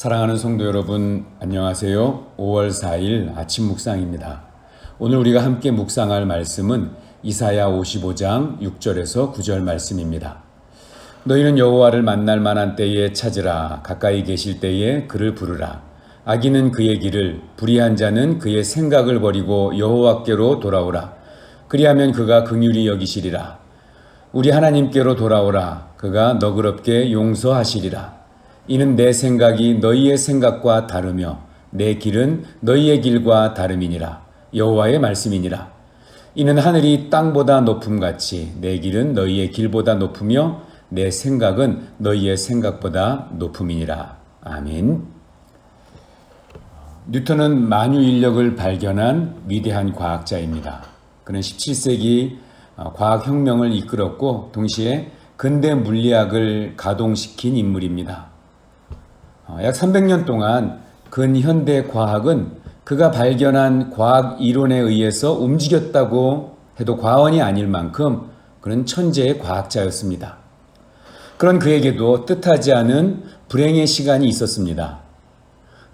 사랑하는 성도 여러분, 안녕하세요. 5월 4일 아침 묵상입니다. 오늘 우리가 함께 묵상할 말씀은 이사야 55장 6절에서 9절 말씀입니다. 너희는 여호와를 만날 만한 때에 찾으라. 가까이 계실 때에 그를 부르라. 악인은 그의 길을, 불의한 자는 그의 생각을 버리고 여호와께로 돌아오라. 그리하면 그가 긍휼히 여기시리라. 우리 하나님께로 돌아오라. 그가 너그럽게 용서하시리라. 이는 내 생각이 너희의 생각과 다르며 내 길은 너희의 길과 다름이니라. 여호와의 말씀이니라. 이는 하늘이 땅보다 높음같이 내 길은 너희의 길보다 높으며 내 생각은 너희의 생각보다 높음이니라. 아멘. 뉴턴은 만유인력을 발견한 위대한 과학자입니다. 그는 17세기 과학혁명을 이끌었고 동시에 근대 물리학을 가동시킨 인물입니다. 약 300년 동안 근현대 과학은 그가 발견한 과학 이론에 의해서 움직였다고 해도 과언이 아닐 만큼 그는 천재의 과학자였습니다. 그런 그에게도 뜻하지 않은 불행의 시간이 있었습니다.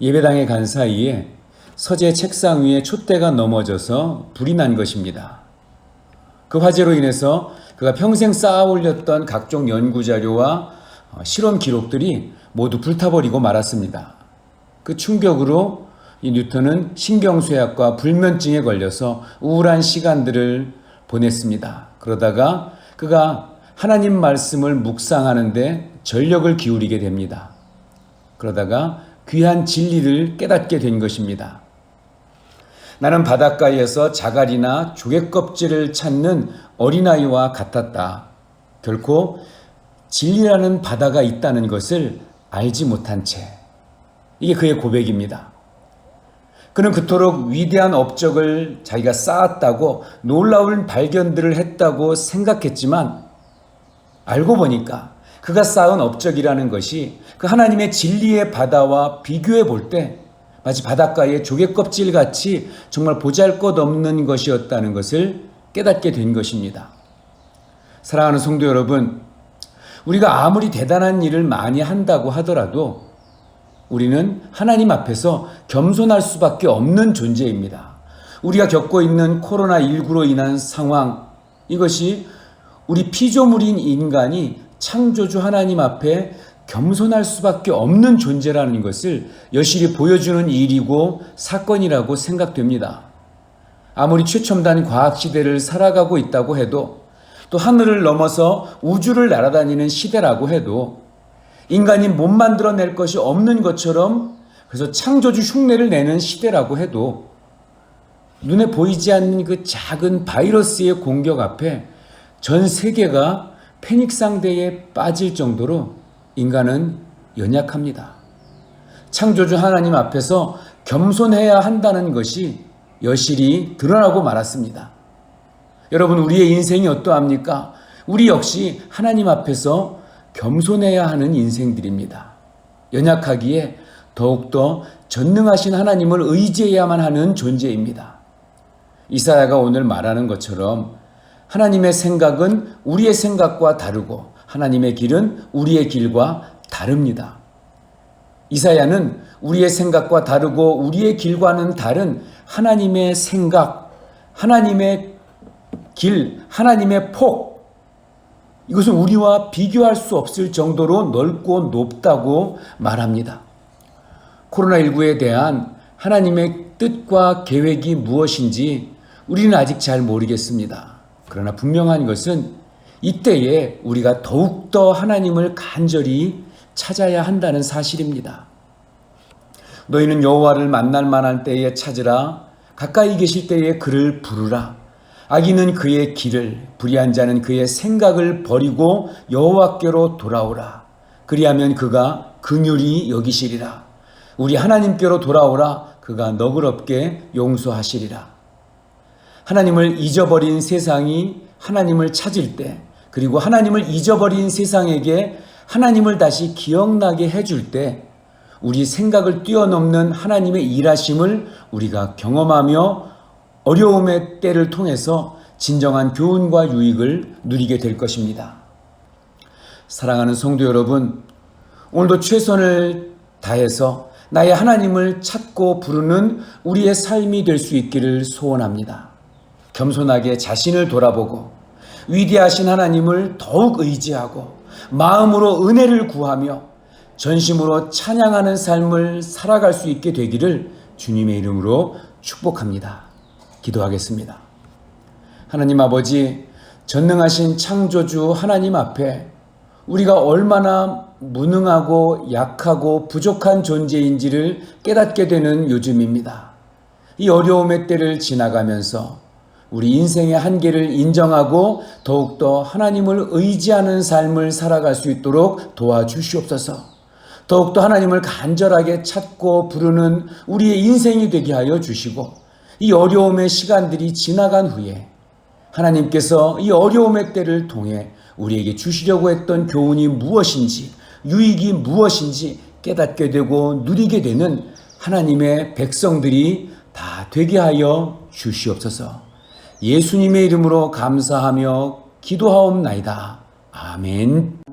예배당에 간 사이에 서재 책상 위에 촛대가 넘어져서 불이 난 것입니다. 그 화재로 인해서 그가 평생 쌓아 올렸던 각종 연구자료와 실험 기록들이 모두 불타버리고 말았습니다. 그 충격으로 이 뉴턴은 신경쇠약과 불면증에 걸려서 우울한 시간들을 보냈습니다. 그러다가 그가 하나님 말씀을 묵상하는데 전력을 기울이게 됩니다. 그러다가 귀한 진리를 깨닫게 된 것입니다. 나는 바닷가에서 자갈이나 조개껍질을 찾는 어린아이와 같았다. 결코 진리라는 바다가 있다는 것을 알지 못한 채. 이게 그의 고백입니다. 그는 그토록 위대한 업적을 자기가 쌓았다고 놀라운 발견들을 했다고 생각했지만 알고 보니까 그가 쌓은 업적이라는 것이 그 하나님의 진리의 바다와 비교해 볼 때 마치 바닷가의 조개껍질같이 정말 보잘것없는 것이었다는 것을 깨닫게 된 것입니다. 사랑하는 성도 여러분, 우리가 아무리 대단한 일을 많이 한다고 하더라도 우리는 하나님 앞에서 겸손할 수밖에 없는 존재입니다. 우리가 겪고 있는 코로나19로 인한 상황, 이것이 우리 피조물인 인간이 창조주 하나님 앞에 겸손할 수밖에 없는 존재라는 것을 여실히 보여주는 일이고 사건이라고 생각됩니다. 아무리 최첨단 과학시대를 살아가고 있다고 해도 또 하늘을 넘어서 우주를 날아다니는 시대라고 해도 인간이 못 만들어낼 것이 없는 것처럼 그래서 창조주 흉내를 내는 시대라고 해도 눈에 보이지 않는 그 작은 바이러스의 공격 앞에 전 세계가 패닉 상태에 빠질 정도로 인간은 연약합니다. 창조주 하나님 앞에서 겸손해야 한다는 것이 여실히 드러나고 말았습니다. 여러분, 우리의 인생이 어떠합니까? 우리 역시 하나님 앞에서 겸손해야 하는 인생들입니다. 연약하기에 더욱더 전능하신 하나님을 의지해야만 하는 존재입니다. 이사야가 오늘 말하는 것처럼 하나님의 생각은 우리의 생각과 다르고 하나님의 길은 우리의 길과 다릅니다. 이사야는 우리의 생각과 다르고 우리의 길과는 다른 하나님의 생각, 하나님의 길, 하나님의 폭, 이것은 우리와 비교할 수 없을 정도로 넓고 높다고 말합니다. 코로나19에 대한 하나님의 뜻과 계획이 무엇인지 우리는 아직 잘 모르겠습니다. 그러나 분명한 것은 이때에 우리가 더욱더 하나님을 간절히 찾아야 한다는 사실입니다. 너희는 여호와를 만날 만한 때에 찾으라. 가까이 계실 때에 그를 부르라. 악인은 그의 길을, 불의한 자는 그의 생각을 버리고 여호와께로 돌아오라. 그리하면 그가 긍휼히 여기시리라. 우리 하나님께로 돌아오라. 그가 너그럽게 용서하시리라. 하나님을 잊어버린 세상이 하나님을 찾을 때, 그리고 하나님을 잊어버린 세상에게 하나님을 다시 기억나게 해줄 때 우리 생각을 뛰어넘는 하나님의 일하심을 우리가 경험하며 어려움의 때를 통해서 진정한 교훈과 유익을 누리게 될 것입니다. 사랑하는 성도 여러분, 오늘도 최선을 다해서 나의 하나님을 찾고 부르는 우리의 삶이 될 수 있기를 소원합니다. 겸손하게 자신을 돌아보고 위대하신 하나님을 더욱 의지하고 마음으로 은혜를 구하며 전심으로 찬양하는 삶을 살아갈 수 있게 되기를 주님의 이름으로 축복합니다. 기도하겠습니다. 하나님 아버지, 전능하신 창조주 하나님 앞에 우리가 얼마나 무능하고 약하고 부족한 존재인지를 깨닫게 되는 요즘입니다. 이 어려움의 때를 지나가면서 우리 인생의 한계를 인정하고 더욱더 하나님을 의지하는 삶을 살아갈 수 있도록 도와주시옵소서. 더욱더 하나님을 간절하게 찾고 부르는 우리의 인생이 되게 하여 주시고, 이 어려움의 시간들이 지나간 후에 하나님께서 이 어려움의 때를 통해 우리에게 주시려고 했던 교훈이 무엇인지, 유익이 무엇인지 깨닫게 되고 누리게 되는 하나님의 백성들이 다 되게 하여 주시옵소서. 예수님의 이름으로 감사하며 기도하옵나이다. 아멘.